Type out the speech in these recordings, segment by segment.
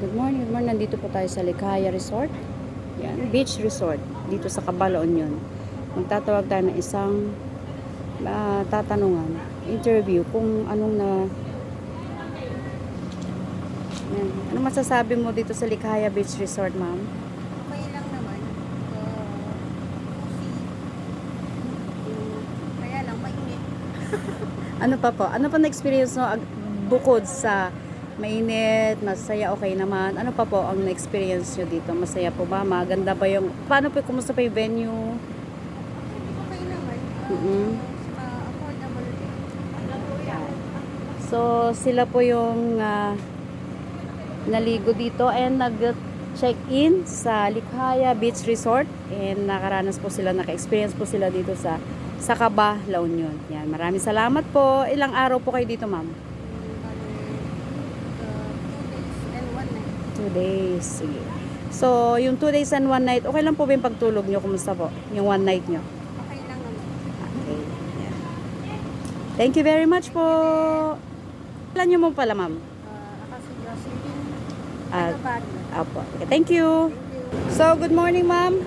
Good morning, good morning. Nandito po tayo sa Likaya Resort. Yan, beach resort dito sa Cabalaon yun. Magtatawag tayo ng isang tatanungan, interview kung anong yan. Ano masasabi mo dito sa Likaya Beach Resort, ma'am? Okay lang naman. Kaya lang mainit. Ano pa po? Ano pa na-experience mo bukod sa mainit, masaya, okay naman? Ano pa po ang na-experience nyo dito? Masaya po ba? Maganda ba yung... Paano po? Kumusta pa yung venue? Okay naman. Affordable din. So, sila po yung naligo dito and nag-check-in sa Likaya Beach Resort and nakaranas po sila, naka-experience po sila dito sa Caba, La Union. Yan, maraming salamat po. Ilang araw po kayo dito, ma'am? 2 days. Sige. So, yung 2 days and 1 night, okay lang po ba yung pagtulog nyo? Kumusta po? Yung 1 night nyo? Okay lang naman. Okay. Yan. Thank you very much po. Ilan nyo mo pala, ma'am? Akaso Jocelyn. At, Baguio. Apo. Okay, thank you. So, good morning, ma'am.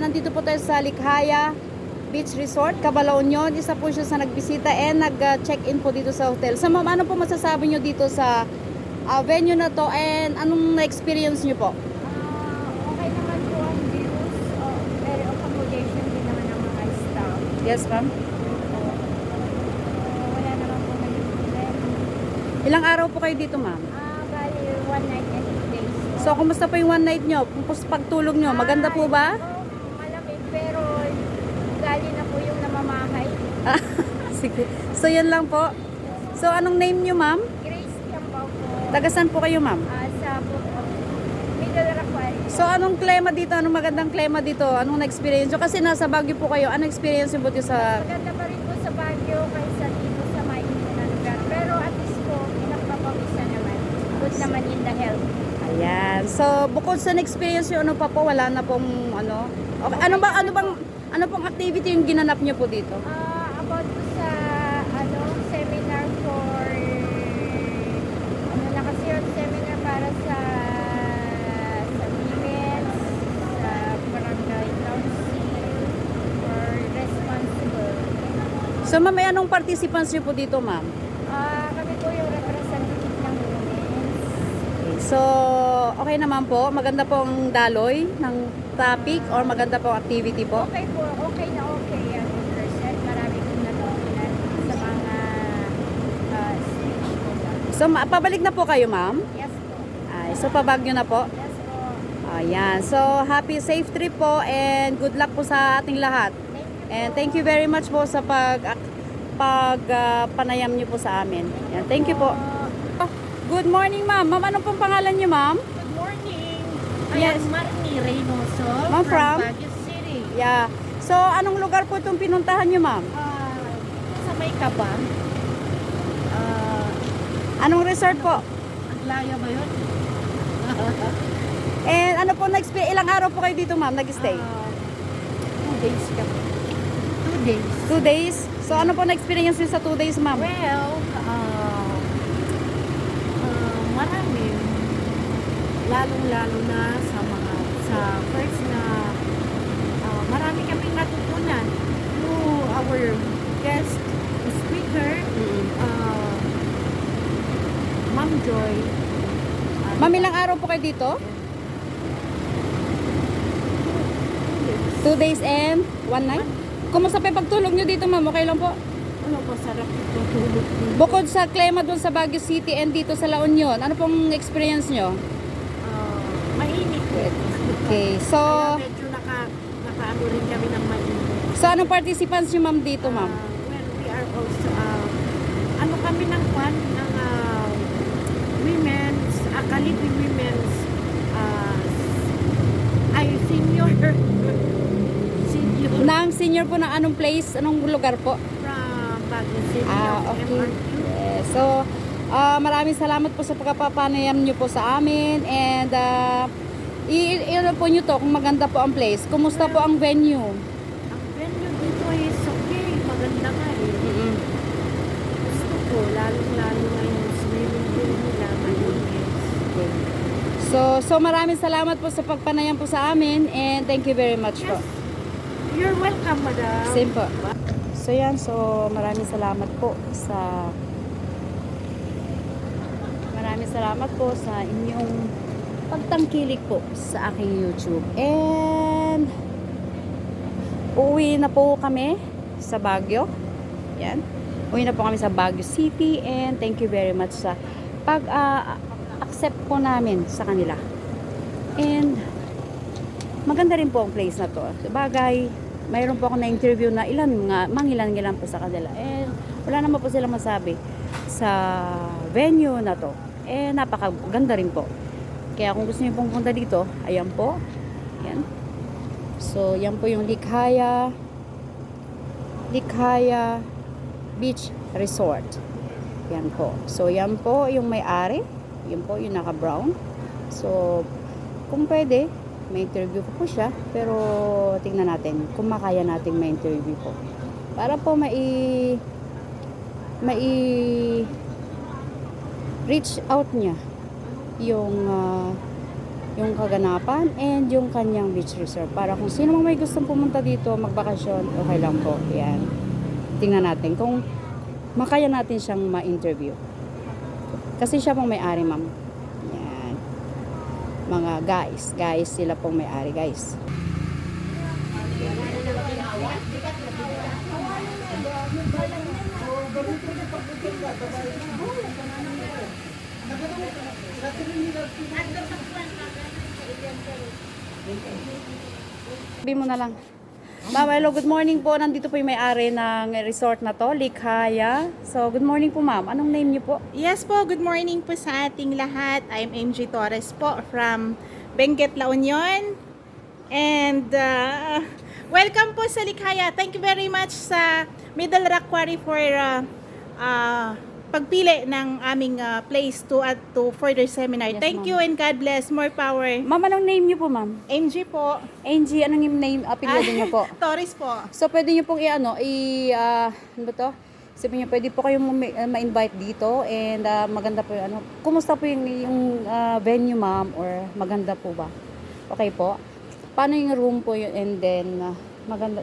Nandito po tayo sa Likaya Beach Resort, Cabalaon yun. Isa po siya sa nagbisita and nag-check-in po dito sa hotel. So, ma'am, ano po masasabi nyo dito sa venue na to and anong na-experience nyo po? Okay naman po ang views. Very accommodation din naman ng mga staff. Yes, ma'am. Wala naman po naging problema. Ilang araw po kayo dito, ma'am? Bali 1 night and 2 days. So, kumusta po yung 1 night nyo? Kumusta pagtulog nyo? Maganda po ba? Malamig pero gali na po yung namamahay. Sige. So, yun lang po. So, anong name nyo, ma'am? Grace Kiambao po. Tagasan po kayo, ma'am? Sa Middle Raquel. So, anong klima dito? Anong magandang klima dito? Anong na-experience nyo? Kasi nasa Baguio po kayo. Anong experience nyo po dito sa... Maganda pa rin po sa Baguio kaysa dito sa mainit na lugar. Pero at least po, pinagpapawisan naman. Good naman in the health. Ayan. So, bukod sa na-experience nyo, ano pa po? Wala na pong ano? Okay. Ano pong activity yung ginanap nyo po dito? About po sa seminar for na kasi yung seminar para sa women's sa barangay council for responsible. So, ma'am, may anong participants nyo po dito, ma'am? Kami po yung representative ng women's. Okay. So, okay naman po. Maganda pong daloy ng topic or maganda pong activity po? Okay po, okay na okay yan. Marami kong natutunan sa mga speech ko. So, pabalik na po kayo, ma'am? Yes po. Ay, so, pabagyo na po? Yes po. Ayan. So, happy, safe trip po and good luck po sa ating lahat. And thank you very much po sa panayam niyo po sa amin. Yan, thank you po. Good morning, ma'am. Ma'am, ano pong pangalan niyo, ma'am? Good morning. Yes. I am Marnie Reynoso Ma'am, from? Baguio City. Yeah. So, anong lugar po itong pinuntahan niyo, ma'am? Sa may Caba. Anong resort po? Ang layo ba yun? And ano po na-experience? Ilang araw po kayo dito, ma'am, nag-stay? 2 days kami. 2 days. 2 days? So, ano po na-experience niyo sa 2 days, ma'am? Well, marami. Lalong-lalo na sa first na marami kaming natutunan through our guest speaker, Ma'am Joy. Ma'am, ilang araw po kayo dito? 2 days and 1 night? Kumusta pa yung pagtulog nyo dito, ma'am? Okay lang po? Ano po, sarap ito tulog. Bukod sa klima doon sa Baguio City and dito sa La Union, ano pong experience nyo? Mainit po. Okay, so... Kaya medyo nakaano rin kami ng mainit. So, anong participants nyo, ma'am, dito, ma'am? Well, we are also, ano kami ng pan, ng women's, Kalipi women's, senior, Senior po ng anong place, anong lugar po? from Baguio City. Okay. MRQ. Yes. So, maraming salamat po sa pagpapanayam nyo po sa amin and i-ano po nyo to kung maganda po ang place. Kumusta po ang venue? Ang venue dito is okay, maganda nga eh. Gusto ko, lalong-lalo na yung swimming pool nila, malinis. So maraming salamat po sa pagpanayan po sa amin and thank you very much po. You're welcome, madam. Same po. So yan, so maraming salamat po sa inyong pagtangkilik po sa aking YouTube. And uuwi na po kami sa Baguio. Yan. Uwi na po kami sa Baguio City and thank you very much sa pag-accept po namin sa kanila. And maganda rin po ang place na to. Sabagay, mayroon po ako na-interview na mangilan-ngilan po sa kanila. And wala naman po silang masabi sa venue na to. Eh, napakaganda rin po. Kaya kung gusto niyo pong punta dito, ayan po. Yan. So, yan po yung Likhaya Beach Resort. Yan po. So, yan po yung may-ari. Yan po yung naka-brown. So, kung pwede, may interview ko po siya. Pero, tingnan natin kung makaya natin may interview po. Para po reach out niya yung kaganapan and yung kanyang beach resort. Para kung sino mang may gustong pumunta dito, magbakasyon, okay lang po. Yan. Tingnan natin kung makaya natin siyang ma-interview. Kasi siya pong may-ari, ma'am. Yan. Mga guys sila pong may-ari, guys. Sabi mo na lang. Ma'am, hello, good morning po. Nandito po yung may-ari ng resort na to, Likhaya. So, good morning po, ma'am. Anong name niyo po? Yes po, good morning po sa ating lahat. I'm MG Torres po from Benguet, La Union. And welcome po sa Likhaya. Thank you very much sa Middle Rock Quarry for pagpili ng aming place to further seminar. Yes, Thank ma'am. you and God bless. More power. Ma'am, anong name niyo po, ma'am? MG po. Angie, anong yung name, apelyido niyo po? Torres po. So, pwede niyo pong ano ba to? Sabi niyo, pwede po kayong ma-invite dito and maganda po yung kumusta po yung venue, ma'am, or maganda po ba? Okay po. Paano yung room po yun and then maganda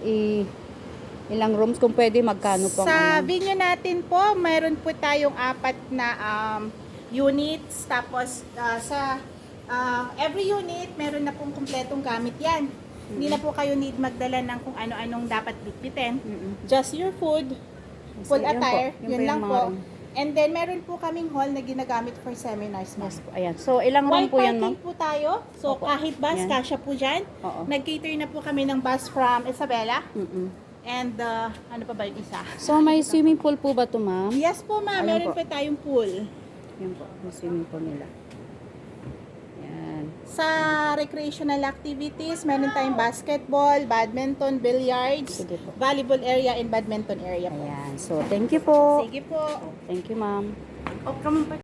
ilang rooms kung pwede magkano po Sa ang venue natin po, mayroon po tayong 4 na units. Tapos sa every unit, meron na pong kumpletong gamit yan. Hindi na po kayo need magdala ng kung ano-anong dapat bitbitin. Just your food, full So, yun attire, po. Yun yun po yung lang mga po. room. And then meron po kaming hall na ginagamit for seminars. Yes po, ayan. So, ilang room White po yan, ma'am? parking po tayo. So Opo. kahit bus, Yan. kasya po dyan. Oo. Nag-cater na po kami ng bus from Isabela. Mm-mm. And ano pa ba yung isa? So, may swimming pool po ba to, ma'am? Yes po ma'am, Ayun meron po. pa tayong pool. Yan po, may swimming pool nila. Yan. Sa recreational activities, meron tayong basketball, badminton, billiards, Sige po. volleyball area, and badminton area po. Ayan. So, thank you po. Sige po. Thank you, ma'am. O,